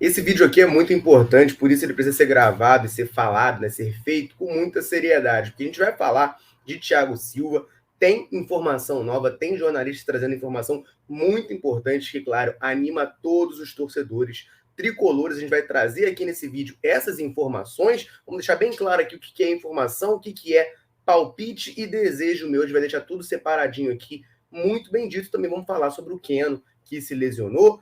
Esse vídeo aqui é muito importante, por isso ele precisa ser gravado e ser falado, né, ser feito com muita seriedade, porque a gente vai falar de Thiago Silva, tem informação nova, tem jornalista trazendo informação muito importante que, claro, anima todos os torcedores tricolores. A gente vai trazer aqui nesse vídeo essas informações, vamos deixar bem claro aqui o que é informação, o que é palpite e desejo meu. A gente vai deixar tudo separadinho aqui, muito bem dito. Também vamos falar sobre o Keno, que se lesionou,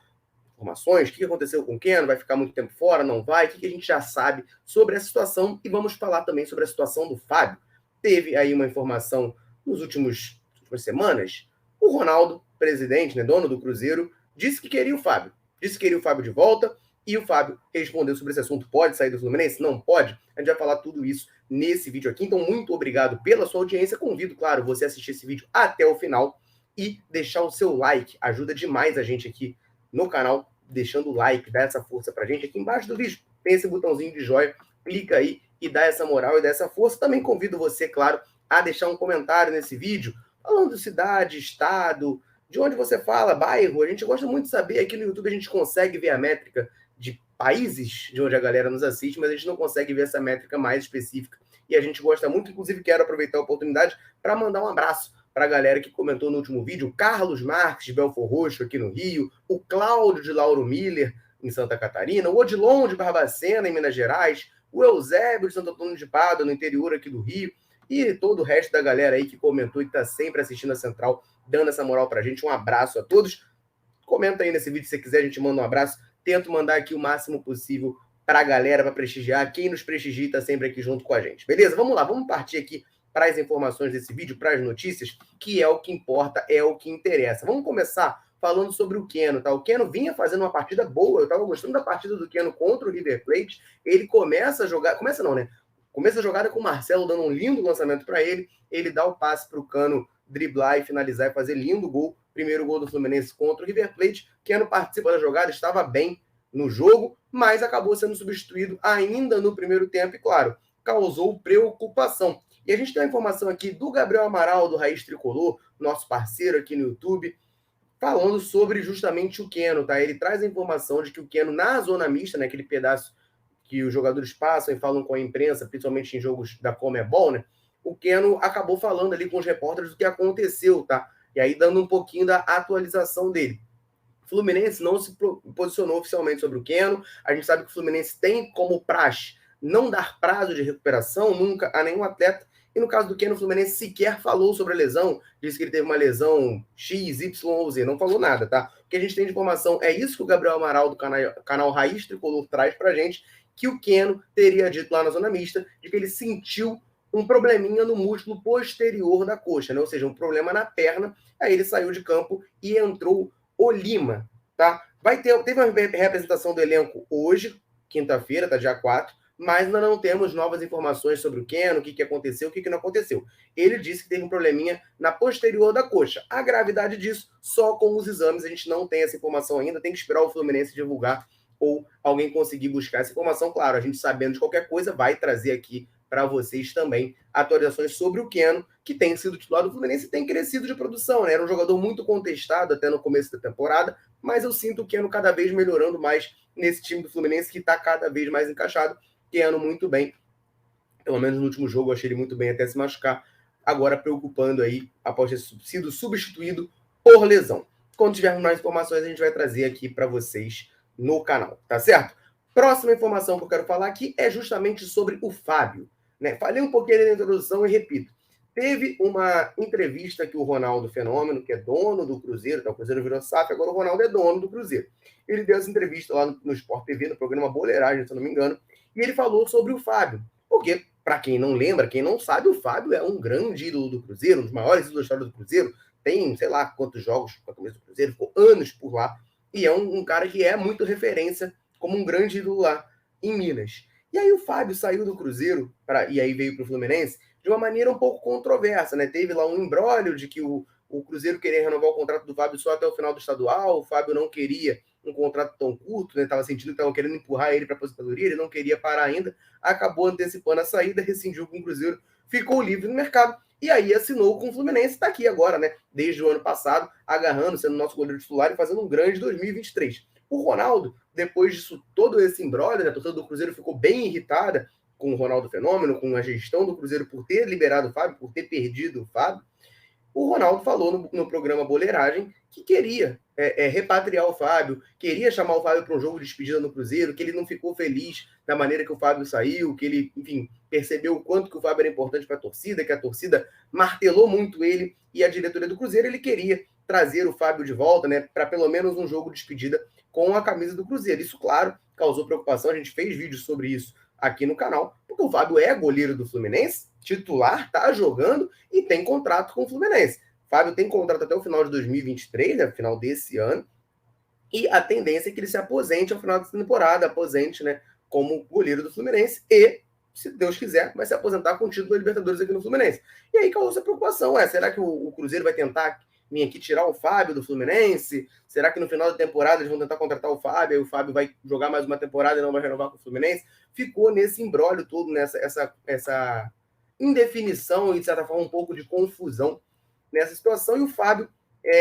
informações, o que aconteceu com o Keno, vai ficar muito tempo fora, não vai, o que a gente já sabe sobre essa situação, e vamos falar também sobre a situação do Fábio. Teve aí uma informação nos últimas semanas, o Ronaldo, presidente, né, dono do Cruzeiro, disse que queria o Fábio, de volta, e o Fábio respondeu sobre esse assunto. Pode sair do Fluminense? Não pode? A gente vai falar tudo isso nesse vídeo aqui, então muito obrigado pela sua audiência, convido, claro, você a assistir esse vídeo até o final e deixar o seu like, ajuda demais a gente aqui no canal, deixando o like, dá essa força pra gente. Aqui embaixo do vídeo tem esse botãozinho de joia, clica aí e dá essa moral e dá essa força. Também convido você, claro, a deixar um comentário nesse vídeo, falando cidade, estado, de onde você fala, bairro. A gente gosta muito de saber, aqui no YouTube a gente consegue ver a métrica de países de onde a galera nos assiste, mas a gente não consegue ver essa métrica mais específica. E a gente gosta muito, inclusive quero aproveitar a oportunidade para mandar um abraço para a galera que comentou no último vídeo, o Carlos Marques, de Belford Roxo, aqui no Rio, o Cláudio de Lauro Miller, em Santa Catarina, o Odilon de Barbacena, em Minas Gerais, o Eusébio de Santo Antônio de Pádua, no interior aqui do Rio, e todo o resto da galera aí que comentou e que está sempre assistindo a Central, dando essa moral para a gente. Um abraço a todos. Comenta aí nesse vídeo se você quiser, a gente manda um abraço. Tento mandar aqui o máximo possível para a galera, para prestigiar. Quem nos prestigia está sempre aqui junto com a gente. Beleza? Vamos lá, vamos partir aqui para as informações desse vídeo, para as notícias, que é o que importa, é o que interessa. Vamos começar falando sobre o Keno, tá? O Keno vinha fazendo uma partida boa, eu estava gostando da partida do Keno contra o River Plate. Ele começa a jogar, começa não, né? Começa a jogada com o Marcelo dando um lindo lançamento para ele dá o passe para o Cano driblar e finalizar e fazer lindo gol. Primeiro gol do Fluminense contra o River Plate. Keno participa da jogada, estava bem no jogo, mas acabou sendo substituído ainda no primeiro tempo e, claro, causou preocupação. E a gente tem a informação aqui do Gabriel Amaral, do Raiz Tricolor, nosso parceiro aqui no YouTube, falando sobre justamente o Keno, tá? Ele traz a informação de que o Keno, na zona mista, naquele pedaço que os jogadores passam e falam com a imprensa, principalmente em jogos da Conmebol, né? O Keno acabou falando ali com os repórteres do que aconteceu, tá? E aí dando um pouquinho da atualização dele. O Fluminense não se posicionou oficialmente sobre o Keno. A gente sabe que o Fluminense tem como praxe não dar prazo de recuperação nunca a nenhum atleta. E no caso do Keno, o Fluminense sequer falou sobre a lesão, disse que ele teve uma lesão X, Y ou Z, não falou nada, tá? O que a gente tem de informação é isso que o Gabriel Amaral do canal Raiz Tricolor traz pra gente, que o Keno teria dito lá na zona mista, de que ele sentiu um probleminha no músculo posterior da coxa, né? Ou seja, um problema na perna. Aí ele saiu de campo e entrou o Lima, tá? Teve uma representação do elenco hoje, quinta-feira, tá? Dia 4, mas ainda não temos novas informações sobre o Keno, o que aconteceu, o que não aconteceu. Ele disse que teve um probleminha na posterior da coxa. A gravidade disso, só com os exames, a gente não tem essa informação ainda, tem que esperar o Fluminense divulgar ou alguém conseguir buscar essa informação. Claro, a gente sabendo de qualquer coisa, vai trazer aqui para vocês também atualizações sobre o Keno, que tem sido titular do Fluminense e tem crescido de produção, né? Era um jogador muito contestado até no começo da temporada, mas eu sinto o Keno cada vez melhorando mais nesse time do Fluminense, que está cada vez mais encaixado. Keno muito bem, pelo menos no último jogo eu achei ele muito bem até se machucar, agora preocupando aí após ter sido substituído por lesão. Quando tivermos mais informações, a gente vai trazer aqui para vocês no canal, tá certo? Próxima informação que eu quero falar aqui é justamente sobre o Fábio, né? Falei um pouquinho na introdução e repito. Teve uma entrevista que o Ronaldo Fenômeno, que é dono do Cruzeiro, então o Cruzeiro virou SAF, agora o Ronaldo é dono do Cruzeiro. Ele deu essa entrevista lá no Sport TV, no programa Boleiragem, se eu não me engano, e ele falou sobre o Fábio. Porque, para quem não lembra, quem não sabe, o Fábio é um grande ídolo do Cruzeiro, um dos maiores ídolos da história do Cruzeiro. Tem, sei lá, quantos jogos com a camisa do Cruzeiro, ficou anos por lá. E é um cara que é muito referência como um grande ídolo lá em Minas. E aí o Fábio saiu do Cruzeiro, e aí veio para o Fluminense, de uma maneira um pouco controversa, né? Teve lá um imbróglio de que o Cruzeiro queria renovar o contrato do Fábio só até o final do estadual, o Fábio não queria um contrato tão curto, né? Estava sentindo que estavam querendo empurrar ele para a aposentadoria, ele não queria parar ainda, acabou antecipando a saída, rescindiu com o Cruzeiro, ficou livre no mercado, e aí assinou com o Fluminense, está aqui agora, né? Desde o ano passado, agarrando, sendo nosso goleiro titular e fazendo um grande 2023. O Ronaldo, depois disso, todo esse imbróglio, né, a torcida do Cruzeiro ficou bem irritada com o Ronaldo Fenômeno, com a gestão do Cruzeiro por ter liberado o Fábio, por ter perdido o Fábio. O Ronaldo falou no programa Boleiragem que queria repatriar o Fábio, queria chamar o Fábio para um jogo de despedida no Cruzeiro, que ele não ficou feliz da maneira que o Fábio saiu, que ele, enfim, percebeu o quanto que o Fábio era importante para a torcida, que a torcida martelou muito ele e a diretoria do Cruzeiro, ele queria trazer o Fábio de volta, né, para pelo menos um jogo de despedida com a camisa do Cruzeiro. Isso, claro, causou preocupação, a gente fez vídeos sobre isso aqui no canal, porque o Fábio é goleiro do Fluminense, titular, tá jogando e tem contrato com o Fluminense. Fábio tem contrato até o final de 2023, né, final desse ano, e a tendência é que ele se aposente ao final da temporada, aposente, né, como goleiro do Fluminense e, se Deus quiser, vai se aposentar com o título da Libertadores aqui no Fluminense. E aí causou essa preocupação, será que o Cruzeiro vai tentar vir aqui tirar o Fábio do Fluminense? Será que no final da temporada eles vão tentar contratar o Fábio, e o Fábio vai jogar mais uma temporada e não vai renovar com o Fluminense? Ficou nesse imbróglio todo, nessa essa indefinição e, de certa forma, um pouco de confusão nessa situação. E o Fábio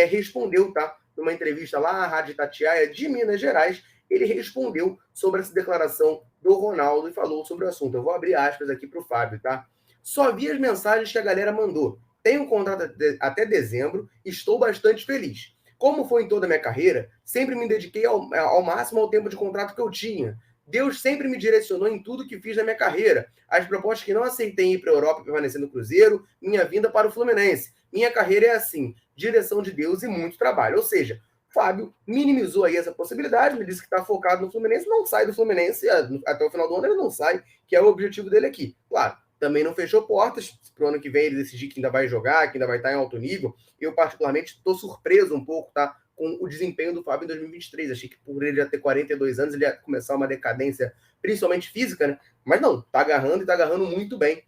respondeu, tá? Numa entrevista lá à Rádio Itatiaia de Minas Gerais, ele respondeu sobre essa declaração do Ronaldo e falou sobre o assunto. Eu vou abrir aspas aqui para o Fábio, tá? Só vi as mensagens que a galera mandou. Tenho um contrato até dezembro, estou bastante feliz. Como foi em toda a minha carreira, sempre me dediquei ao máximo ao tempo de contrato que eu tinha. Deus sempre me direcionou em tudo que fiz na minha carreira. As propostas que não aceitei ir para a Europa e permanecer no Cruzeiro, minha vinda para o Fluminense. Minha carreira é assim, direção de Deus e muito trabalho. Ou seja, Fábio minimizou aí essa possibilidade, me disse que está focado no Fluminense, não sai do Fluminense até o final do ano, ele não sai, que é o objetivo dele aqui. Claro, também não fechou portas, para o ano que vem ele decidir que ainda vai jogar, que ainda vai estar em alto nível. Eu, particularmente, estou surpreso um pouco, tá? Com o desempenho do Fábio em 2023. Achei que por ele já ter 42 anos, ele ia começar uma decadência, principalmente física, né? Mas não, tá agarrando e tá agarrando muito bem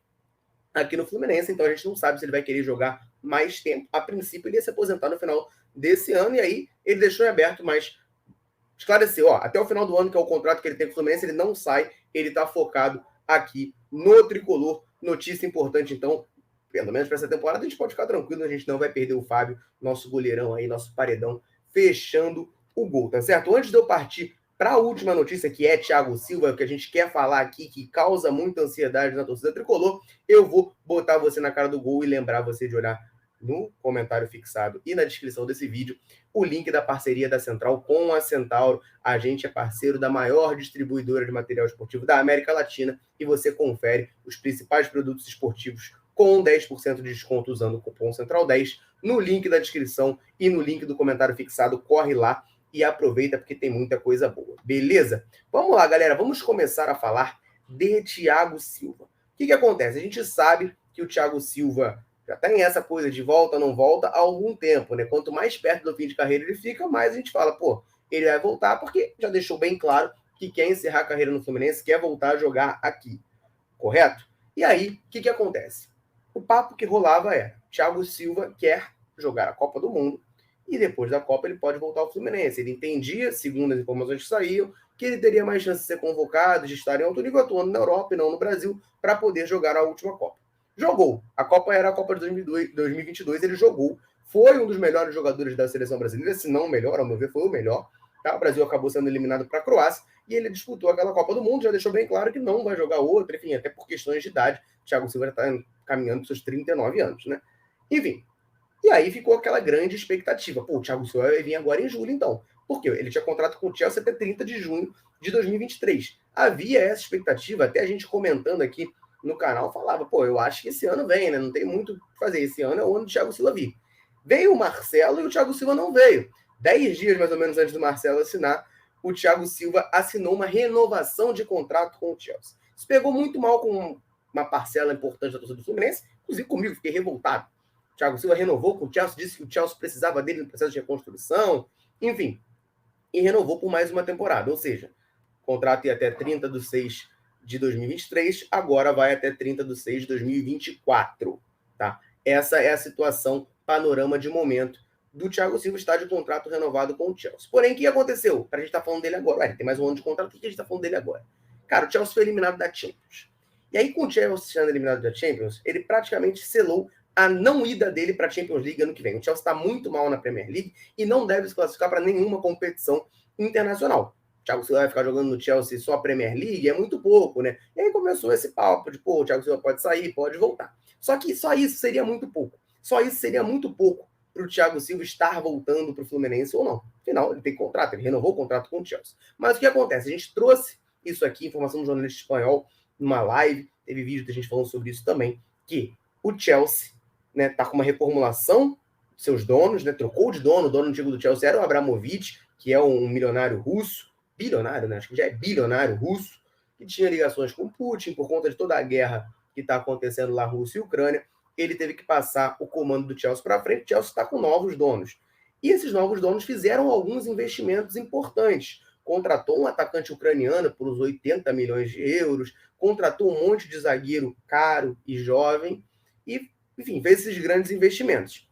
aqui no Fluminense, então a gente não sabe se ele vai querer jogar mais tempo. A princípio, ele ia se aposentar no final desse ano, e aí ele deixou em aberto, mas esclareceu, até o final do ano, que é o contrato que ele tem com o Fluminense, ele não sai, ele tá focado aqui no tricolor. Notícia importante, então, pelo menos para essa temporada, a gente pode ficar tranquilo, a gente não vai perder o Fábio, nosso goleirão aí, nosso paredão, fechando o gol, tá certo? Antes de eu partir para a última notícia, que é Thiago Silva, que a gente quer falar aqui, que causa muita ansiedade na torcida tricolor, eu vou botar você na cara do gol e lembrar você de olhar no comentário fixado e na descrição desse vídeo o link da parceria da Central com a Centauro. A gente é parceiro da maior distribuidora de material esportivo da América Latina e você confere os principais produtos esportivos com 10% de desconto usando o cupom Central10 no link da descrição e no link do comentário fixado. Corre lá e aproveita, porque tem muita coisa boa. Beleza? Vamos lá, galera. Vamos começar a falar de Thiago Silva. O que acontece? A gente sabe que o Thiago Silva já tem essa coisa de volta, não volta há algum tempo, né? Quanto mais perto do fim de carreira ele fica, mais a gente fala, pô, ele vai voltar, porque já deixou bem claro que quer encerrar a carreira no Fluminense, quer voltar a jogar aqui. Correto? E aí, o que acontece? O papo que rolava é, Thiago Silva quer jogar a Copa do Mundo, e depois da Copa ele pode voltar ao Fluminense. Ele entendia, segundo as informações que saíam, que ele teria mais chance de ser convocado, de estar em alto nível, atuando na Europa e não no Brasil, para poder jogar a última Copa. Jogou. A Copa era a Copa de 2022, ele jogou. Foi um dos melhores jogadores da seleção brasileira, se não o melhor, ao meu ver, foi o melhor. Tá? O Brasil acabou sendo eliminado para a Croácia e ele disputou aquela Copa do Mundo, já deixou bem claro que não vai jogar outra, enfim, até por questões de idade. O Thiago Silva está caminhando para seus 39 anos, né? Enfim. E aí ficou aquela grande expectativa. Pô, o Thiago Silva vai vir agora em julho, então. Por quê? Ele tinha contrato com o Chelsea até 30 de junho de 2023. Havia essa expectativa, até a gente comentando aqui no canal, falava, pô, eu acho que esse ano vem, né? Não tem muito o que fazer. Esse ano é o ano do Thiago Silva vir. Veio o Marcelo e o Thiago Silva não veio. 10 dias, mais ou menos, antes do Marcelo assinar, o Thiago Silva assinou uma renovação de contrato com o Chelsea. Isso pegou muito mal com uma parcela importante da torcida do Fluminense, inclusive comigo, fiquei revoltado. O Thiago Silva renovou com o Chelsea, disse que o Chelsea precisava dele no processo de reconstrução, enfim, e renovou por mais uma temporada, ou seja, o contrato ia até 30 de 6 de 2023, agora vai até 30 de 6 de 2024, tá? Essa é a situação, panorama de momento do Thiago Silva, está de contrato renovado com o Chelsea. Porém, o que aconteceu? Para a gente estar falando dele agora, tem mais um ano de contrato, o que a gente está falando dele agora? Cara, o Chelsea foi eliminado da Champions. E aí, com o Chelsea sendo eliminado da Champions, ele praticamente selou a não ida dele para a Champions League ano que vem. O Chelsea está muito mal na Premier League e não deve se classificar para nenhuma competição internacional. O Thiago Silva vai ficar jogando no Chelsea só a Premier League? É muito pouco, né? E aí começou esse papo de, pô, o Thiago Silva pode sair, pode voltar. Só que só isso seria muito pouco. Só isso seria muito pouco para o Thiago Silva estar voltando para o Fluminense ou não. Afinal, ele tem contrato, ele renovou o contrato com o Chelsea. Mas o que acontece? A gente trouxe isso aqui, informação do jornalista espanhol, numa live, teve vídeo da gente falando sobre isso também, que o Chelsea, né, tá com uma reformulação, seus donos, né, trocou de dono, o dono antigo do Chelsea era o Abramovich, que é um milionário russo, bilionário, né, acho que já é bilionário russo, que tinha ligações com Putin por conta de toda a guerra que está acontecendo lá, Rússia e Ucrânia. Ele teve que passar o comando do Chelsea para frente. O Chelsea está com novos donos. E esses novos donos fizeram alguns investimentos importantes. Contratou um atacante ucraniano por uns 80 milhões de euros, contratou um monte de zagueiro caro e jovem, e, enfim, fez esses grandes investimentos.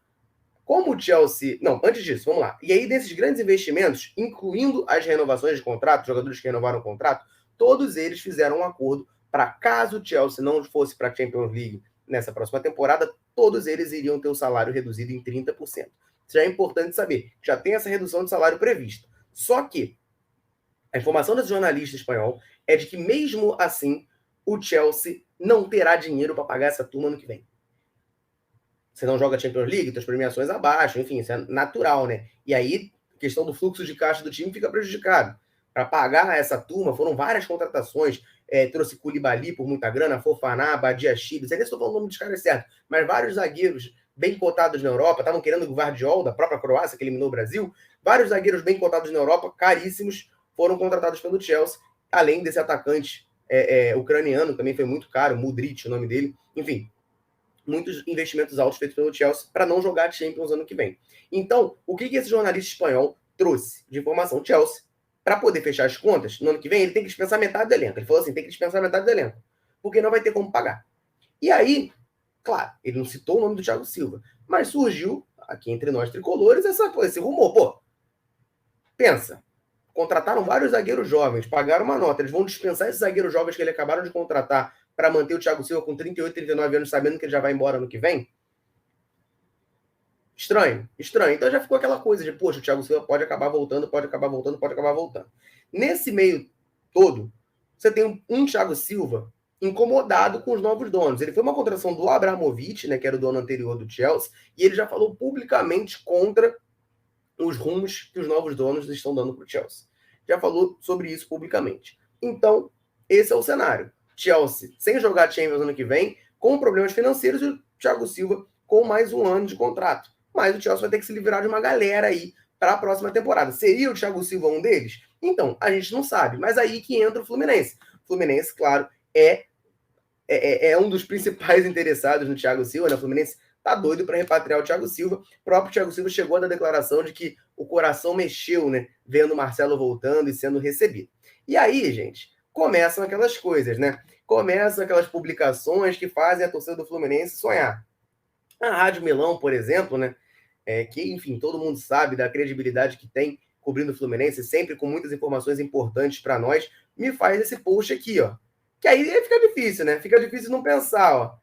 Como o Chelsea... Não, antes disso, vamos lá. E aí, desses grandes investimentos, incluindo as renovações de contrato, jogadores que renovaram o contrato, todos eles fizeram um acordo para, caso o Chelsea não fosse para a Champions League nessa próxima temporada, todos eles iriam ter o salário reduzido em 30%. Isso já é importante saber. Já tem essa redução de salário prevista. Só que a informação desse jornalista espanhol é de que, mesmo assim, o Chelsea não terá dinheiro para pagar essa turma no que vem. Você não joga Champions League, suas premiações abaixo, enfim, isso é natural, né? E aí, a questão do fluxo de caixa do time fica prejudicado. Para pagar essa turma, foram várias contratações. Trouxe Koulibaly por muita grana, Fofaná, Badiashile, não sei nem se estou falando o nome dos caras certo, mas vários zagueiros bem cotados na Europa, estavam querendo o Guardiola, da própria Croácia, que eliminou o Brasil, vários zagueiros bem cotados na Europa, caríssimos, foram contratados pelo Chelsea, além desse atacante ucraniano, também foi muito caro, Mudryk, o nome dele, enfim, muitos investimentos altos feitos pelo Chelsea para não jogar Champions ano que vem. Então, o que esse jornalista espanhol trouxe de informação? O Chelsea, para poder fechar as contas, no ano que vem, ele tem que dispensar metade do elenco. Ele falou assim, tem que dispensar metade do elenco, porque não vai ter como pagar. E aí, claro, ele não citou o nome do Thiago Silva, mas surgiu, aqui entre nós tricolores, esse rumor. Pô, pensa, contrataram vários zagueiros jovens, pagaram uma nota, eles vão dispensar esses zagueiros jovens que eles acabaram de contratar para manter o Thiago Silva com 38, 39 anos, sabendo que ele já vai embora no que vem? Estranho, estranho. Então já ficou aquela coisa de, poxa, o Thiago Silva pode acabar voltando, pode acabar voltando, pode acabar voltando. Nesse meio todo, você tem um Thiago Silva incomodado com os novos donos. Ele foi uma contratação do Abramovich, né, que era o dono anterior do Chelsea, e ele já falou publicamente contra os rumos que os novos donos estão dando para o Chelsea. Já falou sobre isso publicamente. Então, esse é o cenário. Chelsea sem jogar Champions ano que vem, com problemas financeiros, e o Thiago Silva com mais um ano de contrato. Mas o Chelsea vai ter que se livrar de uma galera aí para a próxima temporada. Seria o Thiago Silva um deles? Então, a gente não sabe. Mas aí que entra o Fluminense. O Fluminense, claro, é um dos principais interessados no Thiago Silva, né? O Fluminense tá doido para repatriar o Thiago Silva. O próprio Thiago Silva chegou a dar declaração de que o coração mexeu, né? Vendo o Marcelo voltando e sendo recebido. E aí, gente, começam aquelas coisas, né? Começam aquelas publicações que fazem a torcida do Fluminense sonhar. A Rádio Milão, por exemplo, né? Que, enfim, todo mundo sabe da credibilidade que tem cobrindo o Fluminense, sempre com muitas informações importantes para nós, me faz esse post aqui, ó. Que aí fica difícil, né? Fica difícil não pensar, ó.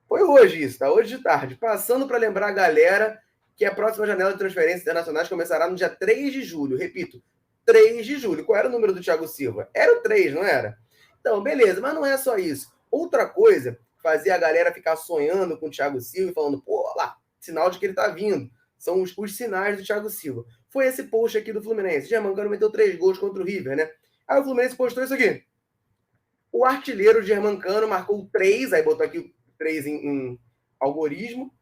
Foi hoje isso, tá? Hoje de tarde. Passando para lembrar a galera que a próxima janela de transferências internacionais começará no dia 3 de julho. Repito, 3 de julho. Qual era o número do Thiago Silva? Era o 3, não era? Então, beleza, mas não é só isso. Outra coisa, fazia a galera ficar sonhando com o Thiago Silva e falando, pô, lá, sinal de que ele tá vindo. São os sinais do Thiago Silva. Foi esse post aqui do Fluminense. Germancano meteu 3 gols contra o River, né? Aí o Fluminense postou isso aqui. O artilheiro Germancano marcou 3, aí botou aqui 3 em algoritmo,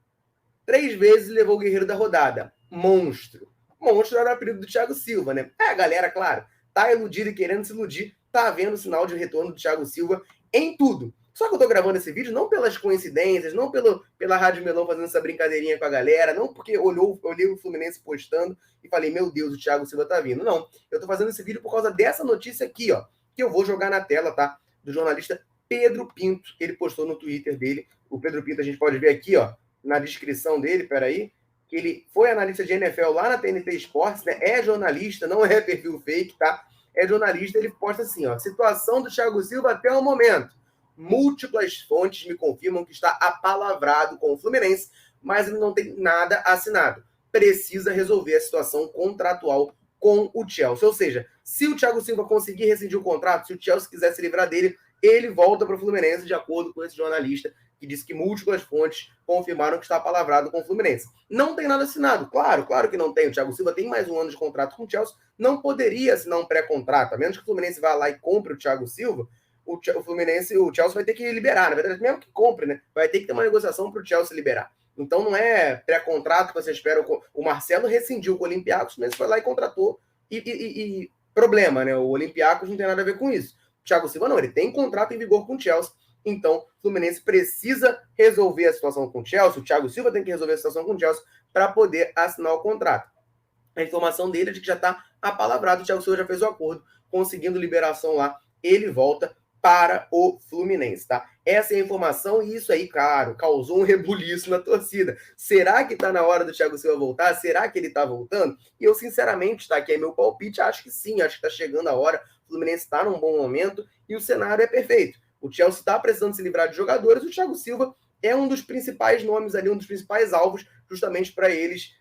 3 vezes levou o guerreiro da rodada. Monstro. Monstro era o apelido do Thiago Silva, né? A galera, claro, tá iludida e querendo se iludir, tá vendo o sinal de retorno do Thiago Silva em tudo. Só que eu tô gravando esse vídeo não pelas coincidências, não pela Rádio Melão fazendo essa brincadeirinha com a galera, não porque olhei o Fluminense postando e falei, meu Deus, o Thiago Silva tá vindo. Não, eu tô fazendo esse vídeo por causa dessa notícia aqui, ó, que eu vou jogar na tela, tá? Do jornalista Pedro Pinto, que ele postou no Twitter dele. O Pedro Pinto a gente pode ver aqui, ó, na descrição dele, peraí, que ele foi analista de NFL lá na TNT Sports, né? É jornalista, não é perfil fake, tá? É jornalista, ele posta assim, ó, situação do Thiago Silva até o momento. Múltiplas fontes me confirmam que está apalavrado com o Fluminense, mas ele não tem nada assinado. Precisa resolver a situação contratual com o Chelsea. Ou seja, se o Thiago Silva conseguir rescindir o contrato, se o Chelsea quiser se livrar dele, ele volta para o Fluminense, de acordo com esse jornalista, que disse que múltiplas fontes confirmaram que está palavrado com o Fluminense. Não tem nada assinado, claro que não tem. O Thiago Silva tem mais um ano de contrato com o Chelsea, não poderia assinar um pré-contrato, a menos que o Fluminense vá lá e compre o Thiago Silva, o Chelsea vai ter que liberar, na verdade, mesmo que compre, né? Vai ter que ter uma negociação para o Chelsea liberar. Então não é pré-contrato que você espera. O Marcelo rescindiu com o Olympiacos, mas foi lá e contratou. E problema, né? O Olympiacos não tem nada a ver com isso. O Thiago Silva não, ele tem contrato em vigor com o Chelsea. Então, o Fluminense precisa resolver a situação com o Chelsea. O Thiago Silva tem que resolver a situação com o Chelsea para poder assinar o contrato. A informação dele é de que já está apalavrado. O Thiago Silva já fez o acordo, conseguindo liberação lá. Ele volta para o Fluminense, tá? Essa é a informação e isso aí, claro, causou um rebuliço na torcida. Será que tá na hora do Thiago Silva voltar? Será que ele tá voltando? E eu, sinceramente, tá aqui é meu palpite, acho que sim, acho que tá chegando a hora. O Fluminense tá num bom momento e o cenário é perfeito. O Chelsea tá precisando se livrar de jogadores, o Thiago Silva é um dos principais nomes ali, um dos principais alvos, justamente para eles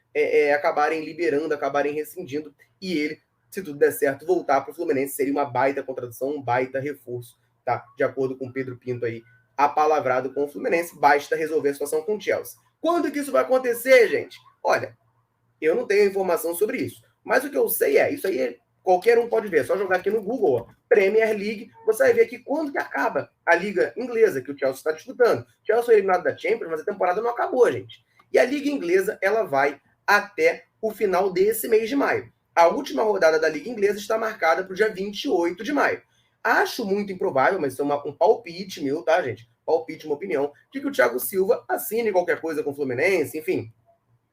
acabarem liberando, acabarem rescindindo, e ele, se tudo der certo, voltar para o Fluminense seria uma baita contratação, um baita reforço. Tá? De acordo com o Pedro Pinto aí, apalavrado com o Fluminense, basta resolver a situação com o Chelsea. Quando que isso vai acontecer, gente? Olha, eu não tenho informação sobre isso, mas o que eu sei isso aí qualquer um pode ver, é só jogar aqui no Google, ó, Premier League, você vai ver aqui quando que acaba a Liga Inglesa, que o Chelsea está disputando. O Chelsea foi eliminado da Champions, mas a temporada não acabou, gente. E a Liga Inglesa, ela vai até o final desse mês de maio. A última rodada da Liga Inglesa está marcada para o dia 28 de maio. Acho muito improvável, mas isso é um palpite meu, tá, gente? Palpite, uma opinião, de que o Thiago Silva assine qualquer coisa com o Fluminense, enfim,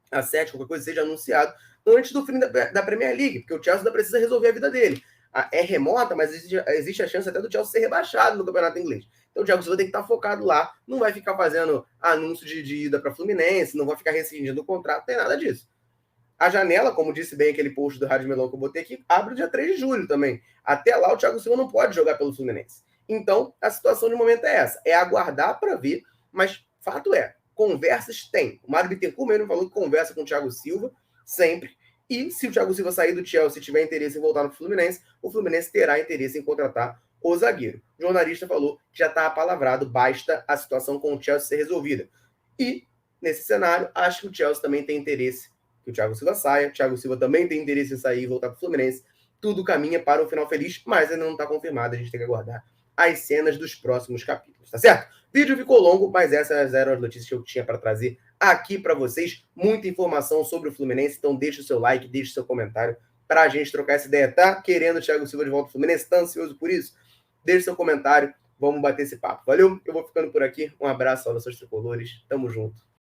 acerte qualquer coisa, seja anunciado antes do fim da Premier League, porque o Chelsea ainda precisa resolver a vida dele. É remota, mas existe a chance até do Chelsea ser rebaixado no campeonato inglês. Então o Thiago Silva tem que estar focado lá, não vai ficar fazendo anúncio de ida para Fluminense, não vai ficar rescindindo o contrato, não tem nada disso. A janela, como disse bem aquele post do Rádio Melão que eu botei aqui, abre o dia 3 de julho também. Até lá, o Thiago Silva não pode jogar pelo Fluminense. Então, a situação de momento é essa. É aguardar para ver, mas fato é, conversas tem. O Mário Bittencourt mesmo falou que conversa com o Thiago Silva, sempre. E se o Thiago Silva sair do Chelsea e tiver interesse em voltar no Fluminense, o Fluminense terá interesse em contratar o zagueiro. O jornalista falou que já está apalavrado, basta a situação com o Chelsea ser resolvida. E, nesse cenário, acho que o Chelsea também tem interesse que o Thiago Silva saia, o Thiago Silva também tem interesse em sair e voltar para o Fluminense. Tudo caminha para um final feliz, mas ainda não está confirmado, a gente tem que aguardar as cenas dos próximos capítulos, tá certo? O vídeo ficou longo, mas essas eram as notícias que eu tinha para trazer aqui para vocês. Muita informação sobre o Fluminense, então deixa o seu like, deixa o seu comentário para a gente trocar essa ideia. Tá querendo o Thiago Silva de volta ao Fluminense? Tá ansioso por isso? Deixa o seu comentário, vamos bater esse papo. Valeu, eu vou ficando por aqui. Um abraço, saudações tricolores, tamo junto.